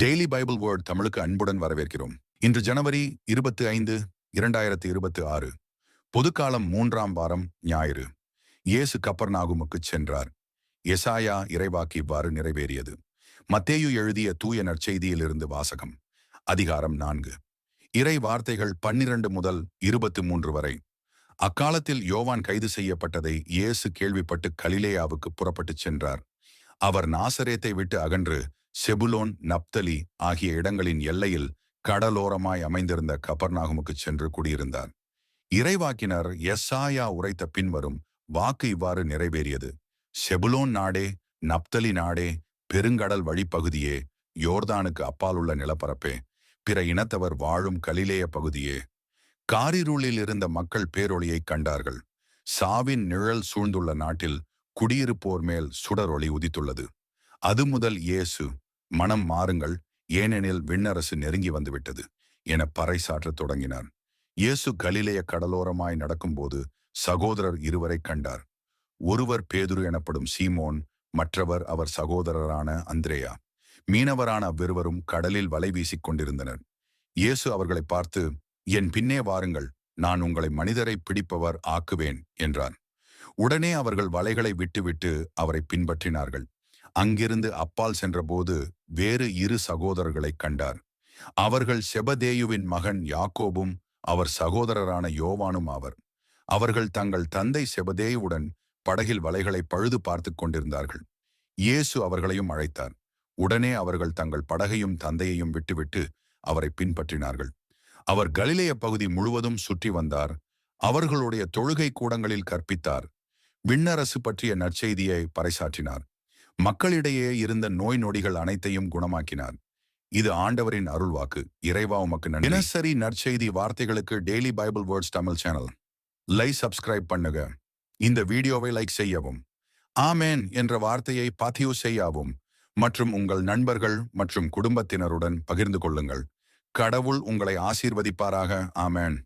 Daily Bible word தமிழுக்கு அன்புடன் வரவேற்கிறோம். இன்று ஜனவரி 25, 2026. பொதுக்காலம் 3ஆம் வாரம் ஞாயிறு. இயேசு கப்பர்நாகுமுக்குச் சென்றார். எசாயா இறைவாக்கு இவ்வாறு நிறைவேறியது. மத்தேயு எழுதிய தூய நற்செய்தியிலிருந்து வாசகம். அதிகாரம் 4. இறை வார்த்தைகள் 12 முதல் 23 வரை. அக்காலத்தில் யோவான் கைது செய்யப்பட்டதை இயேசு கேள்விப்பட்டு கலிலேயாவுக்கு புறப்பட்டுச் சென்றார். அவர் நாசரேத்தை விட்டு அகன்று செபுலோன், நப்தலி ஆகிய இடங்களின் எல்லையில் கடலோரமாய் அமைந்திருந்த கப்பர்நாகுமுக்கு சென்று குடியிருந்தார். இறைவாக்கினர் எசாயா உரைத்த பின்வரும் வாக்கு இவ்வாறு நிறைவேறியது. செபுலோன் நாடே, நப்தலி நாடே, பெருங்கடல் வழிப்பகுதியே, யோர்தானுக்கு அப்பாலுள்ள நிலப்பரப்பே, பிற இனத்தவர் வாழும் கலிலேய பகுதியே, காரிருளில் இருந்த மக்கள் பேரொளியை கண்டார்கள். சாவின் நிழல் சூழ்ந்துள்ள நாட்டில் குடியிருப்போர் மேல் சுடரொளி உதித்துள்ளது. அது முதல் இயேசு, மனம் மாறுங்கள், ஏனெனில் விண்ணரசு நெருங்கி வந்துவிட்டது என பறைசாற்றத் தொடங்கினார். இயேசு கலிலேய கடலோரமாய் நடக்கும்போது சகோதரர் இருவரை கண்டார். ஒருவர் பேதுரு எனப்படும் சீமோன், மற்றவர் அவர் சகோதரரான அந்திரேயா. மீனவரான அவ்விருவரும் கடலில் வலை வீசிக் கொண்டிருந்தனர். இயேசு அவர்களை பார்த்து, என் பின்னே வாருங்கள், நான் உங்களை மனிதரை பிடிப்பவர் ஆக்குவேன் என்றார். உடனே அவர்கள் வலைகளை விட்டுவிட்டு அவரை பின்பற்றினார்கள். அங்கிருந்து அப்பால் சென்றபோது வேறு 2 சகோதரர்களை கண்டார். அவர்கள் செபதேயுவின் மகன் யாக்கோபும் அவர் சகோதரரான யோவானும் ஆவர். அவர்கள் தங்கள் தந்தை செபதேயுவுடன் படகில் வலைகளை பழுது பார்த்து கொண்டிருந்தார்கள். இயேசு அவர்களையும் அழைத்தார். உடனே அவர்கள் தங்கள் படகையும் தந்தையையும் விட்டுவிட்டு அவரை பின்பற்றினார்கள். அவர் கலிலேய பகுதி முழுவதும் சுற்றி வந்தார். அவர்களுடைய தொழுகை கூடங்களில் கற்பித்தார். விண்ணரசு பற்றிய நற்செய்தியை பறைசாற்றினார். மக்களிடையே இருந்த நோய் நொடிகள் அனைத்தையும் குணமாக்கினார். இது ஆண்டவரின் அருள்வாக்கு. இறைவா உமக்கு நன்றி. தினசரி நற்செய்தி வார்த்தைகளுக்கு daily Bible words Tamil channel subscribe பண்ணுங்க. இந்த வீடியோவை லைக் செய்யவும், ஆமேன் என்ற வார்த்தையை பதிவு செய்யவும் மற்றும் உங்கள் நண்பர்கள் மற்றும் குடும்பத்தினருடன் பகிர்ந்து கொள்ளுங்கள். கடவுள் உங்களை ஆசீர்வதிப்பாராக. ஆமேன்.